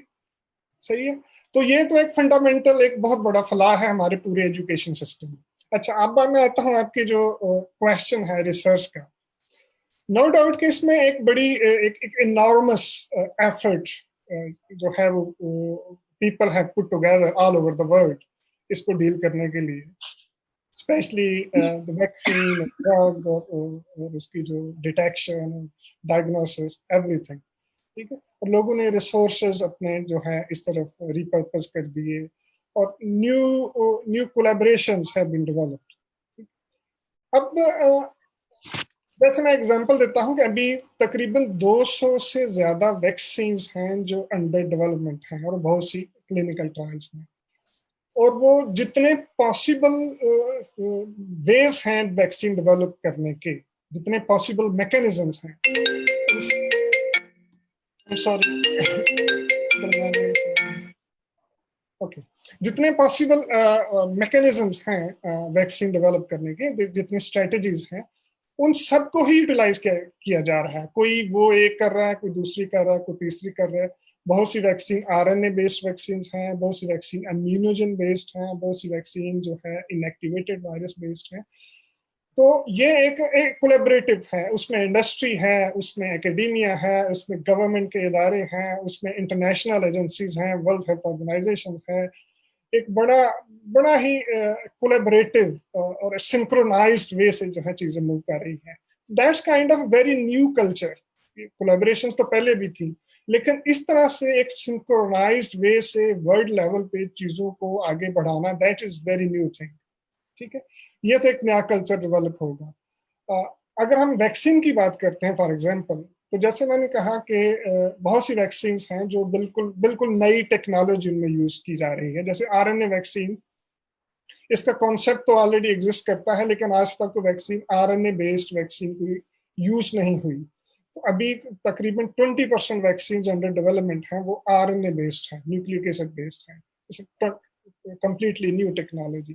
صحیح ہے, تو یہ تو ایک فنڈامنٹل ایک بہت بڑا فلاح ہے ہمارے پورے ایجوکیشن سسٹم میں. اچھا, اب میں آتا ہوں آپ کی جو کویشچن ہے ریسرچ کا. نو ڈاؤٹ کہ اس میں ایک بڑی ایک انارمس ایفرٹ جو ہے وہ people have put together all over the world اس کو ڈیل کرنے کے لیے, اسپیشلی دا ویکسین, ڈرگ اور اس کی جو ڈیٹیکشن, ڈائگنوسس, ایوری تھنگ. ٹھیک ہے, اور لوگوں نے ریسورسز اپنے جو ہیں اس طرف ریپرپز کر دیے اور new collaborations have been developed. اب جیسے میں ایگزامپل دیتا ہوں کہ ابھی تقریباً 200 سے زیادہ ویکسینز ہیں جو انڈر ڈیولپمنٹ ہیں اور بہت سی کلینکل ٹرائلز میں, اور وہ جتنے پاسبل ویز ہیں ویکسین ڈیولپ کرنے کے, جتنے پاسبل میکینزمس ہیں, جتنے پاسبل میکینزمس ہیں ویکسین ڈیولپ کرنے کے, جتنی اسٹریٹجیز ہیں, ان سب کو ہی یوٹیلائز کیا جا رہا ہے. کوئی وہ ایک کر رہا ہے, کوئی دوسری کر رہا ہے, کوئی تیسری کر رہا ہے. بہت سی ویکسین RNA بیسڈ ویکسینز ہیں, بہت سی ویکسین امیونوجن بیسڈ ہیں, بہت سی ویکسین جو ہے انیکٹیویٹڈ وائرس بیسڈ ہیں. تو یہ ایک کولیبریٹو ہے, اس میں انڈسٹری ہے, اس میں اکیڈیمیا ہے, اس میں گورنمنٹ کے ادارے ہیں, اس میں انٹرنیشنل ایجنسیز ہیں, ورلڈ ہیلتھ آرگنائزیشن ہے. ایک بڑا ہی کولیبریٹو اور سنکرونائزڈ وے سے جو ہے چیزیں موو کر رہی ہیں. That's kind of very new culture. Collaborations تو پہلے بھی تھی, لیکن اس طرح سے ایک سنکرونائزڈ وے سے ورلڈ لیول پہ چیزوں کو آگے بڑھانا, that is very new thing. ٹھیک ہے, یہ تو ایک نیا کلچر ڈیولپ ہوگا. اگر ہم ویکسین کی بات کرتے ہیں فار ایگزامپل, تو جیسے میں نے کہا کہ بہت سی ویکسینز ہیں جو بالکل نئی ٹیکنالوجی میں یوز کی جا رہی ہے. جیسے RNA ویکسین, اس کا کانسیپٹ تو آلریڈی ایگزسٹ کرتا ہے, لیکن آج تک کوئی ویکسین RNA بیسڈ ویکسین کوئی یوز نہیں ہوئی. تو ابھی تقریباً 20% ویکسینز انڈر ڈیولپمنٹ ہیں وہ RNA بیسڈ ہیں, نیوکلیک ایسڈ بیسڈ ہیں. Completely new technology.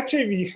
HIV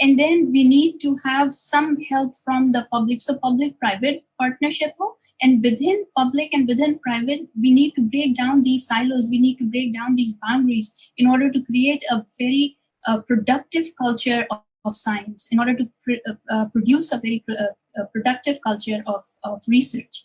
And then we need to have some help from the public. So public-private partnership ho, and within public and within private, we need to break down these silos. We need to break down these boundaries in order to create a very productive culture of science, in order to produce a very productive culture of research.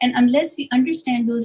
and unless we understand those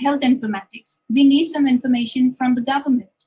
health informatics, we need some information from the government,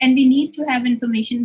And we need to have information,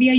we are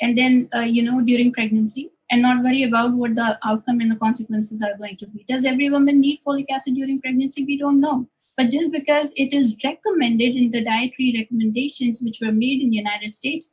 and then during pregnancy, and not worry about what the outcome and the consequences are going to be. Does every woman need folic acid during pregnancy? We don't know, but just because it is recommended in the dietary recommendations which were made in the United States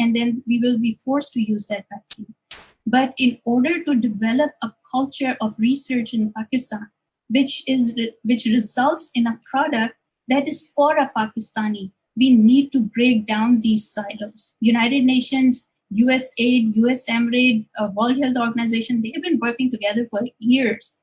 and then we will be forced to use that vaccine. But in order to develop a culture of research in Pakistan, which results in a product that is for a Pakistani, we need to break down these silos. United Nations, USAID, USAMRAID, World Health Organization, they have been working together for years.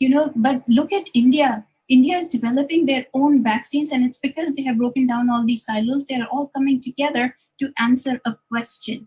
you know. But look at India. India is developing their own vaccines, and it's because they have broken down all these silos. They are all coming together to answer a question.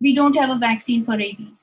We don't have a vaccine for rabies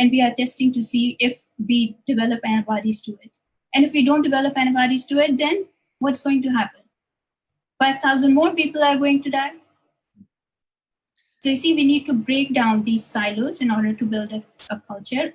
and we are testing to see if we develop antibodies to it. And if we don't develop antibodies to it, then what's going to happen? 5,000 more people are going to die. So you see, we need to break down these silos in order to build a culture.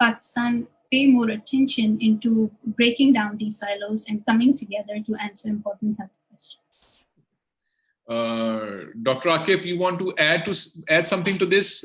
Pakistan pay more attention into breaking down these silos and coming together to answer important health questions. Dr. Akif, you want to add something to this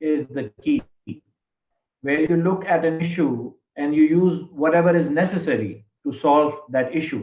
is the key, where you look at an issue and you use whatever is necessary to solve that issue.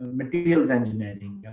materials engineering,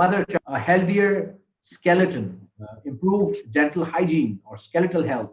Mother, a healthier skeleton, improve dental hygiene or skeletal health.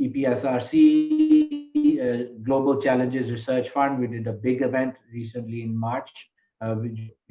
EPSRC, Global Challenges Research Fund, we did a big event recently in March, which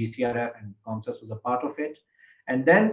GCRF and COMSAS was a part of it. And then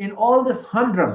in all this humdrum,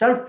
self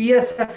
PSF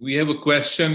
We have a question,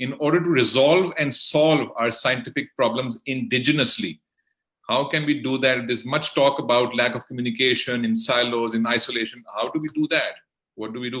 in order to resolve and solve our scientific problems indigenously? How can we do that? There's much talk about lack of communication in silos, in isolation. How do we do that? What do we do?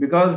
because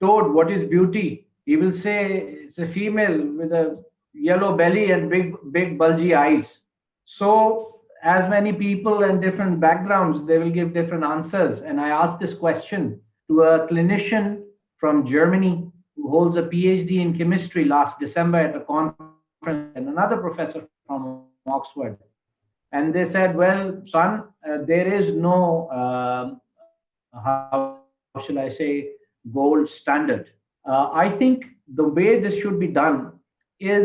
toad what is beauty, he will say it's a female with a yellow belly and big bulgy eyes. So as many people and different backgrounds, they will give different answers. And I asked this question to a clinician from Germany who holds a PhD in chemistry last December at a conference, and another professor from Oxford. And they said, well, son, there is no, how shall I say, gold standard. I think the way this should be done is,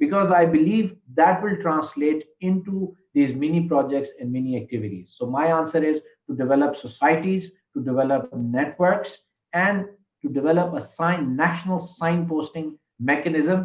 because I believe that will translate into these mini projects and mini activities. So my answer is to develop societies, to develop networks, and to develop a national sign posting mechanism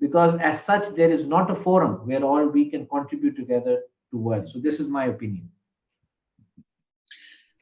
because as such there is not a forum where all we can contribute together to work. So this is my opinion.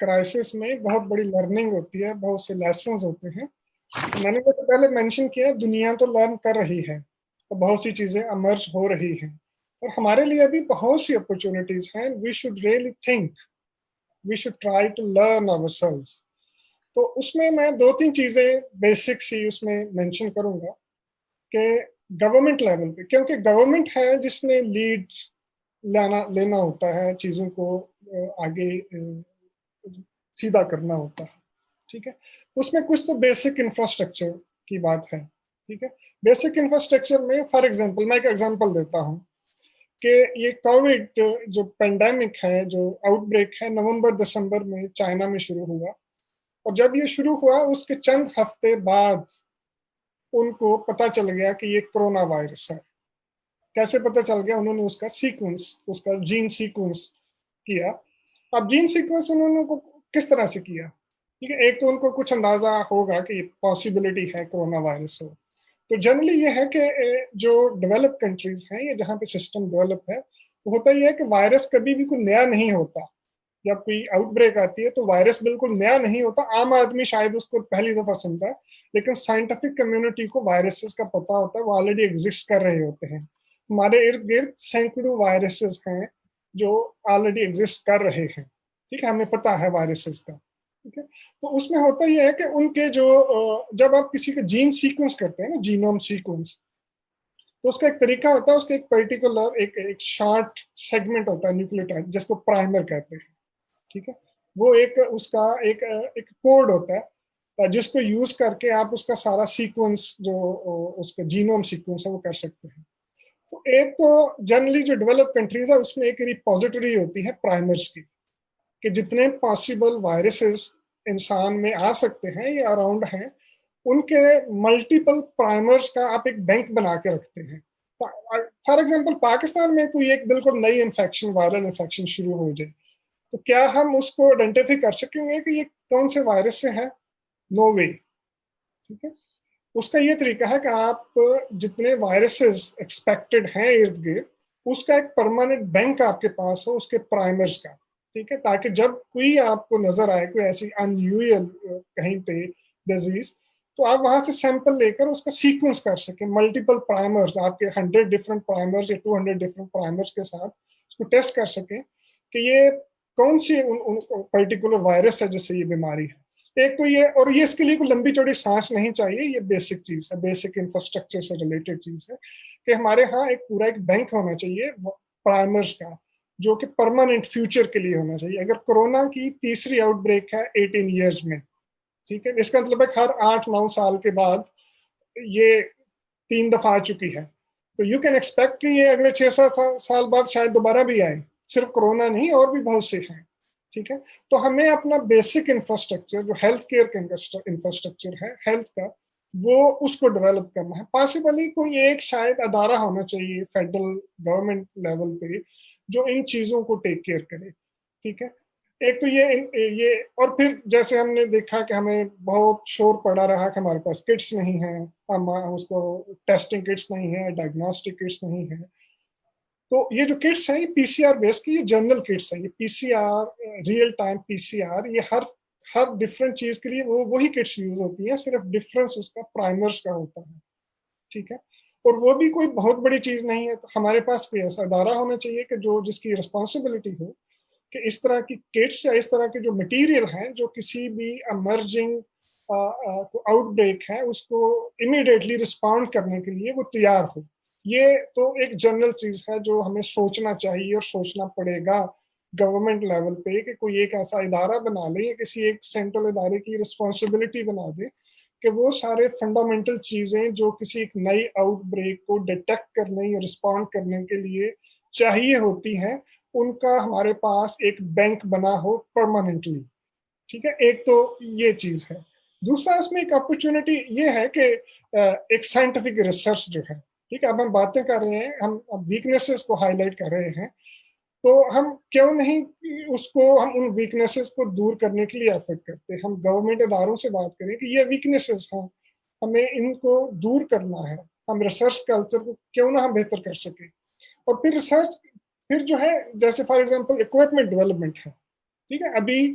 Crisis میں بہت بڑی learning ہوتی ہے, بہت سے lessons ہوتے ہیں. میں نے جیسے پہلے مینشن کیا, دنیا تو لرن کر رہی ہے, تو بہت سی چیزیں امرج ہو رہی ہیں, اور ہمارے لیے بھی بہت سی اپرچونیٹیز ہیں. We should really think, we should try to learn ourselves. تو اس میں 2-3 چیزیں بیسک سی اس میں مینشن کروں گا کہ گورنمنٹ لیول پہ, کیونکہ گورنمنٹ ہے جس نے لیڈ لینا ہوتا ہے, چیزوں کو آگے سیدھا کرنا ہوتا ہے. ٹھیک ہے, اس میں کچھ تو بیسک انفراسٹرکچر کی بات ہے. ٹھیک ہے, بیسک انفراسٹرکچر میں فار ایگزامپل میں ایک ایگزامپل دیتا ہوں کہ یہ کووڈ جو پینڈیمک ہے, جو آؤٹ بریک ہے, نومبر-دسمبر میں چائنا میں شروع ہوا, اور جب یہ شروع ہوا اس کے چند ہفتے بعد ان کو پتہ چل گیا کہ یہ کرونا وائرس ہے. کیسے پتہ چل گیا؟ انہوں نے اس کا سیکوینس, اس کا جین سیکوینس کیا. اب جین سیکوینس انہوں نے کس طرح سے کیا؟ ٹھیک ہے, ایک تو ان کو کچھ اندازہ ہوگا کہ پاسبلٹی ہے کرونا وائرس ہو. تو جنرلی یہ ہے کہ جو ڈیولپ کنٹریز ہیں یا جہاں پہ سسٹم ڈیولپ ہے, ہوتا یہ ہے کہ وائرس کبھی بھی کوئی نیا نہیں ہوتا. جب کوئی آؤٹ بریک آتی ہے تو وائرس بالکل نیا نہیں ہوتا. عام آدمی شاید اس کو پہلی دفعہ سنتا ہے, لیکن سائنٹیفک کمیونٹی کو وائرسز کا پتہ ہوتا ہے, وہ آلریڈی ایگزسٹ کر رہے ہوتے ہیں. ہمارے ارد گرد سینکڑوں وائرسز ہیں جو آلریڈی ایگزسٹ کر رہے ہیں. ٹھیک ہے, ہمیں پتہ ہے وائرسز کا. ٹھیک ہے, تو اس میں ہوتا یہ ہے کہ ان کے جو جب آپ کسی کا جین سیکوینس کرتے ہیں نا, جینوم سیکوینس, تو اس کا ایک طریقہ ہوتا ہے, اس کا ایک پرٹیکولر ایک شارٹ سیگمنٹ ہوتا ہے نیوکلیوٹائڈ, جس کو پرائمر کہتے ہیں. ٹھیک ہے, وہ ایک اس کا ایک کوڈ ہوتا ہے جس کو یوز کر کے آپ اس کا سارا سیکوینس جو اس کا جینوم سیکوینس ہے وہ کر سکتے ہیں. تو ایک تو جنرلی جو ڈیولپ کنٹریز ہے اس میں ایک ریپوزیٹری ہوتی ہے پرائمرز کی, کہ جتنے پاسبل وائرسز انسان میں آ سکتے ہیں یا اراؤنڈ ہیں, ان کے ملٹیپل پرائمرز کا آپ ایک بینک بنا کے رکھتے ہیں. فار ایگزامپل پاکستان میں کوئی ایک بالکل نئی انفیکشن, وائرل انفیکشن شروع ہو جائے, تو کیا ہم اس کو آئیڈینٹیفائی کر سکیں گے کہ یہ کون سے وائرس سے ہے؟ نو وے. ٹھیک ہے, اس کا یہ طریقہ ہے کہ آپ جتنے وائرسز ایکسپیکٹڈ ہیں ارد گرد, اس کا ایک پرماننٹ بینک آپ کے پاس ہو اس کے پرائمرز کا. ٹھیک ہے, تاکہ جب کوئی آپ کو نظر آئے کوئی ایسی ان یوزل کہیں پہ ڈیزیز, تو آپ وہاں سے سیمپل لے کر اس کا سیکوینس کر سکیں. ملٹیپل پرائمرز, آپ کے 100 ڈفرینٹ پرائمرز یا 200 ڈفرینٹ پرائمرز کے ساتھ اس کو ٹیسٹ کر سکیں کہ یہ کون سی پرٹیکولر وائرس ہے جس سے یہ بیماری ہے. ایک تو یہ, اور یہ اس کے لیے کوئی لمبی چوڑی سانس نہیں چاہیے, یہ بیسک چیز ہے, بیسک انفراسٹرکچر سے ریلیٹڈ چیز ہے کہ ہمارے ہاں ایک پورا ایک بینک ہونا چاہیے پرائمرز کا, جو کہ پرماننٹ فیوچر کے لیے ہونا چاہیے. اگر کورونا کی تیسری آؤٹ بریک ہے 18 ایئرز میں, ٹھیک ہے, اس کا مطلب ہے ہر 8-9 سال کے بعد یہ 3 دفعہ آ چکی ہے, تو یو کین ایکسپیکٹ کہ یہ اگلے 6-7 سال بعد شاید دوبارہ بھی آئے. صرف کورونا نہیں, اور بھی بہت سے ہیں. ٹھیک ہے, تو ہمیں اپنا بیسک انفراسٹرکچر جو ہیلتھ کیئر کا انفراسٹرکچر ہے ہیلتھ کا, وہ اس کو ڈیولپ کرنا ہے. پاسبلی کوئی ایک شاید ادارہ ہونا چاہیے فیڈرل گورنمنٹ لیول پہ جو ان چیزوں کو ٹیک کیئر کرے. ٹھیک ہے, ایک تو یہ اور پھر جیسے ہم نے دیکھا کہ ہمیں بہت شور پڑا رہا کہ ہمارے پاس کٹس نہیں ہیں, ہم اس کو ٹیسٹنگ کٹس نہیں ہیں, ڈائگنوسٹک کٹس نہیں ہیں. تو یہ جو کٹس ہیں یہ پی سی آر بیس کی, یہ جنرل کٹس ہیں, یہ P C R, real time P C R, یہ ہر ڈفرینٹ چیز کے لیے وہی کٹس یوز ہوتی ہیں, صرف ڈفرینس اس کا پرائمرز کا ہوتا ہے. ٹھیک ہے, اور وہ بھی کوئی بہت بڑی چیز نہیں ہے. تو ہمارے پاس کوئی ایسا ادارہ ہونا چاہیے کہ جس کی رسپانسبلٹی ہو کہ اس طرح کی کٹس یا اس طرح کے جو مٹیریل ہیں جو کسی بھی ایمرجنگ آؤٹ بریک ہے اس کو امیڈیٹلی رسپونڈ کرنے کے لیے وہ تیار ہو. یہ تو ایک جنرل چیز ہے جو ہمیں سوچنا چاہیے اور سوچنا پڑے گا گورنمنٹ لیول پہ, کہ کوئی ایک ایسا ادارہ بنا لے یا کسی ایک سینٹرل ادارے کی رسپانسبلٹی بنا دے کہ وہ سارے فنڈامنٹل چیزیں جو کسی ایک نئی آؤٹ بریک کو ڈیٹیکٹ کرنے یا رسپونڈ کرنے کے لیے چاہیے ہوتی ہیں, ان کا ہمارے پاس ایک بینک بنا ہو پرماننٹلی. ٹھیک ہے, ایک تو یہ چیز ہے. دوسرا اس میں ایک اپرچونٹی یہ ہے کہ ایک سائنٹیفک ریسرچ جو ہے, ٹھیک ہے, اب ہم باتیں کر رہے ہیں, ہم ویکنیسز کو ہائی لائٹ کر رہے ہیں, تو ہم کیوں نہیں ہم ان ویکنیسز کو دور کرنے کے لیے ایفرٹ کرتے. ہم گورنمنٹ اداروں سے بات کریں کہ یہ ویکنیسز ہیں, ہمیں ان کو دور کرنا ہے. ہم ریسرچ کلچر کو کیوں نہ ہم بہتر کر سکیں. اور پھر جو ہے جیسے فار ایگزامپل اکوپمنٹ ڈیولپمنٹ ہے. ٹھیک ہے, ابھی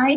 I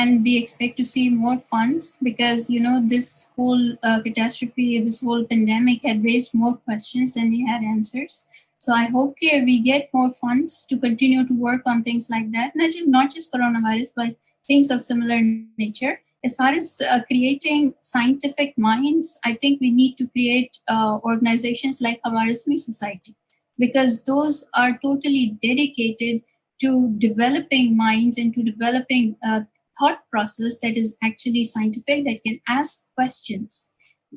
and we expect to see more funds because this whole catastrophe, this whole pandemic had raised more questions than we had answers. So I hope that we get more funds to continue to work on things like that, not just coronavirus, but things of similar nature. As far as creating scientific minds, I think we need to create organizations like Khawarizmi Society, because those are totally dedicated to developing minds and to developing a thought process that is actually scientific, that can ask questions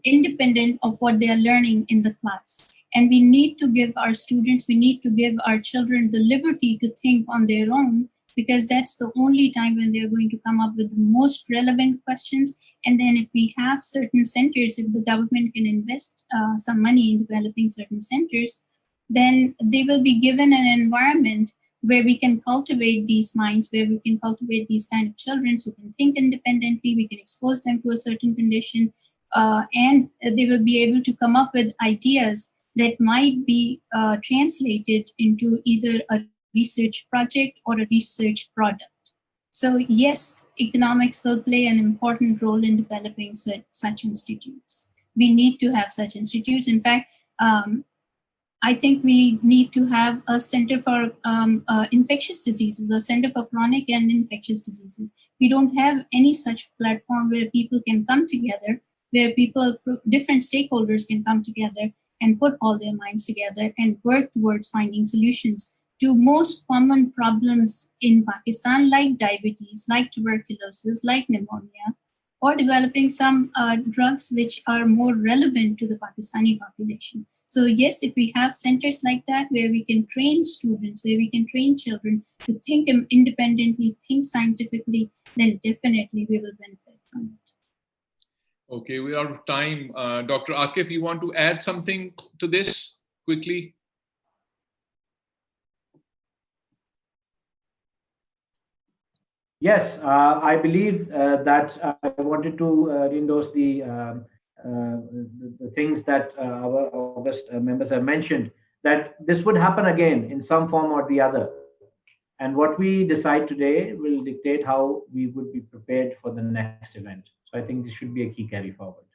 independent of what they are learning in the class. And we need to give our students, we need to give our children the liberty to think on their own, because that's the only time when they're going to come up with the most relevant questions. And then if we have certain centers, if the government can invest some money in developing certain centers, then they will be given an environment where we can cultivate these minds, where we can cultivate these kind of children who can think independently, we can expose them to a certain condition, and they will be able to come up with ideas that might be translated into either a research project or a research product. So yes, economics will play an important role in developing such institutes. We need to have such institutes. In fact, I think we need to have a center for infectious diseases, a center for chronic and infectious diseases. We don't have any such platform where people can come together, where different stakeholders can come together and put all their minds together and work towards finding solutions to most common problems in Pakistan, like diabetes, like tuberculosis, like pneumonia, or developing some drugs which are more relevant to the Pakistani population. So yes, if we have centers like that where we can train students, where we can train children to think independently, think scientifically, then definitely we will benefit from it. Okay, we're out of time. Dr. Akif, you want to add something to this quickly? Yes, I believe that I wanted to endorse the things that our August members have mentioned, that this would happen again in some form or the other. And what we decide today will dictate how we would be prepared for the next event. So I think this should be a key carry forward.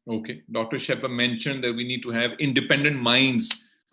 Okay, Dr. Shepard mentioned that we need to have independent minds.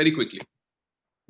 very quickly.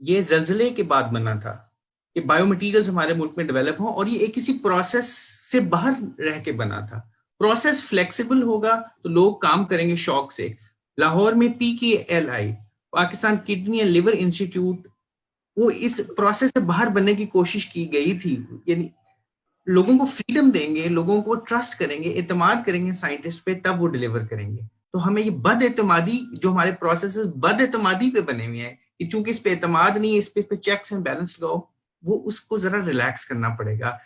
یہ زلزلے کے بعد بنا تھا کہ bio materials ہمارے ملک میں develop ہوں، اور یہ ایک کسی پروسیس سے باہر رہ کے بنا تھا. پروسیس فلیکسیبل ہوگا تو لوگ کام کریں گے شوق سے. لاہور میں PKLI Pakistan kidney and liver institute, وہ اس پروسیس سے باہر بننے کی کوشش کی گئی تھی. یعنی لوگوں کو فریڈم دیں گے، لوگوں کو ٹرسٹ کریں گے، اعتماد کریں گے سائنٹسٹ پہ، تب وہ ڈیلیور کریں گے. تو ہمیں یہ بد اعتمادی، جو ہمارے پروسیسز بد اعتمادی پہ بنے ہوئے ہیں کہ چونکہ اس پہ اعتماد نہیں ہے، اس پہ چیکس اینڈ بیلنس لو، وہ اس کو ذرا ریلیکس کرنا پڑے گا.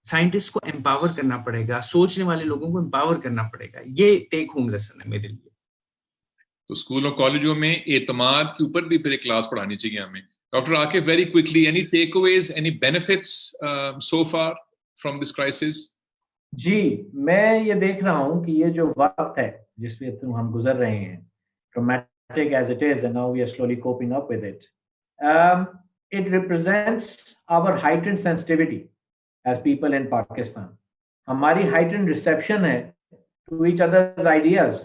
سائنٹسٹ کو امپاور کرنا پڑے گا، سوچنے والے لوگوں کو امپاور کرنا پڑے گا. یہ ٹیک ہوم لیسن ہے میرے لیے. تو اسکول اور کالجوں میں اعتماد کے اوپر بھی پھر ایک کلاس پڑھانی چاہیے ہمیں. Doctor Aqib, very quickly, any takeaways, any benefits so far from this crisis? جی، میں یہ دیکھ رہا ہوں کہ یہ جو وقت ہے جس پہ ہم گزر رہے ہیں، traumatic as it is and now we are slowly coping up with it, it represents our heightened sensitivity as people in Pakistan. ہماری heightened reception ہے to each other's ideas.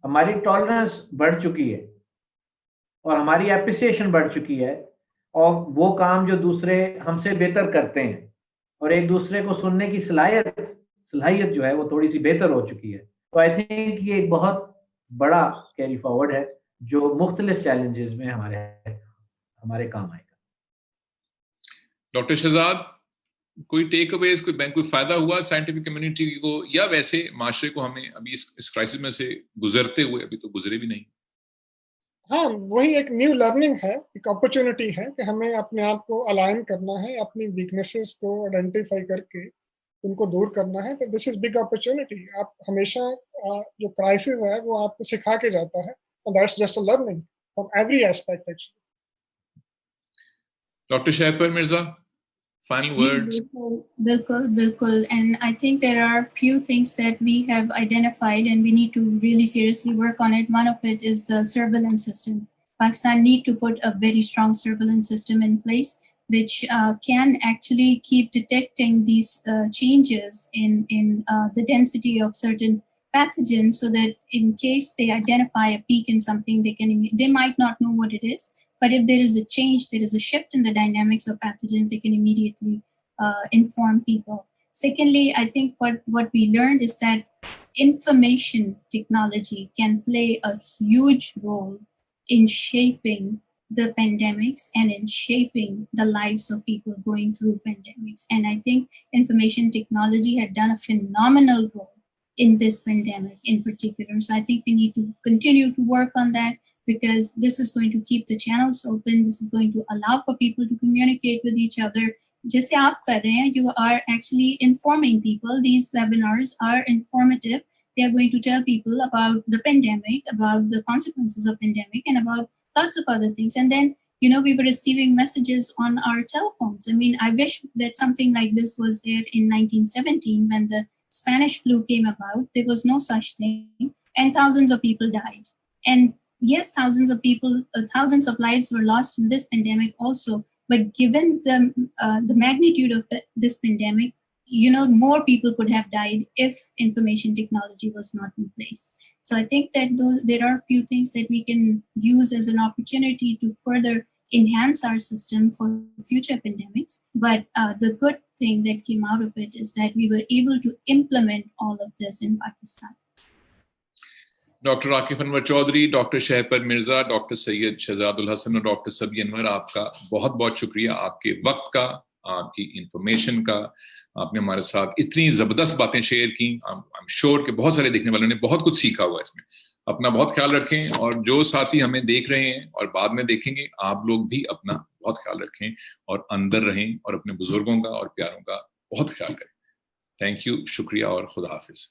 ہماری ٹالرنس بڑھ چکی ہے اور ہماری اپریسیشن بڑھ چکی ہے، اور وہ کام جو دوسرے ہم سے بہتر کرتے ہیں اور ایک دوسرے کو سننے کی صلاحیت جو ہے وہ تھوڑی سی بہتر ہو چکی ہے. تو آئی تھنک یہ ایک بہت بڑا کیری فارورڈ ہے جو مختلف چیلنجز میں ہمارے کام آئے گا. ڈاکٹر شہزاد، کوئی ٹیک اویز، کوئی فائدہ ہوا سائنٹیفک کمیونٹی کو یا ویسے معاشرے کو ہمیں ابھی اس کرائسس میں سے گزرتے ہوئے؟ ابھی تو گزرے بھی نہیں. ہاں، وہی ایک نیو لرننگ ہے، ایک اپرچونٹی ہے کہ ہمیں اپنے آپ کو الائن کرنا ہے، اپنی ویکنیسز کو آئیڈینٹیفائی کر کے ان کو دور کرنا ہے. تو دس از بگ اپرچونٹی. آپ ہمیشہ جو کرائسس ہے وہ آپ کو سکھا کے جاتا ہے، that's just a learning from every aspect actually. Doctor Shahpar Mirza, final words. Bilkul. And I think there are few things that we have identified and we need to really seriously work on it. One of it is the surveillance system. Pakistan need to put a very strong surveillance system in place, which can actually keep detecting these changes in the density of certain pathogens, so that in case they identify a peak in something, they might not know what it is. But if there is a change, there is a shift in the dynamics of pathogens, they can immediately inform people. Secondly, I think what we learned is that information technology can play a huge role in shaping the pandemics and in shaping the lives of people going through pandemics. And I think information technology had done a phenomenal role in this pandemic in particular. So I think we need to continue to work on that, because this is going to keep the channels open. This is going to allow for people to communicate with each other. Jaise aap kar rahe hain, you are actually informing people. These webinars are informative. They are going to tell people about the pandemic, about the consequences of pandemic, and about lots of other things. And then, we were receiving messages on our telephones. I mean, I wish that something like this was there in 1917 when the Spanish flu came about. There was no such thing, and thousands of people died. And yes, thousands of lives were lost in this pandemic also. But given the magnitude of this pandemic, more people could have died if information technology was not in place. So I think that there are a few things that we can use as an opportunity to further enhance our system for future pandemics. But the good thing that came out of it is that we were able to implement all of this in Pakistan. Doctor Aqib Anwar Chaudhry, doctor Shahpar Mirza, doctor Syed Shahzad Al-Hassan اور doctor سبی انور، آپ کا بہت بہت شکریہ، آپ کے وقت کا، آپ کی انفارمیشن کا. آپ نے ہمارے ساتھ اتنی زبردست باتیں شیئر کی. I'm sure کہ بہت سارے دیکھنے والوں نے بہت کچھ سیکھا ہوا اس میں. اپنا بہت خیال رکھیں، اور جو ساتھی ہمیں دیکھ رہے ہیں اور بعد میں دیکھیں گے، آپ لوگ بھی اپنا بہت خیال رکھیں اور اندر رہیں اور اپنے بزرگوں کا اور پیاروں کا بہت خیال کریں. تھینک یو، شکریہ اور خدا حافظ.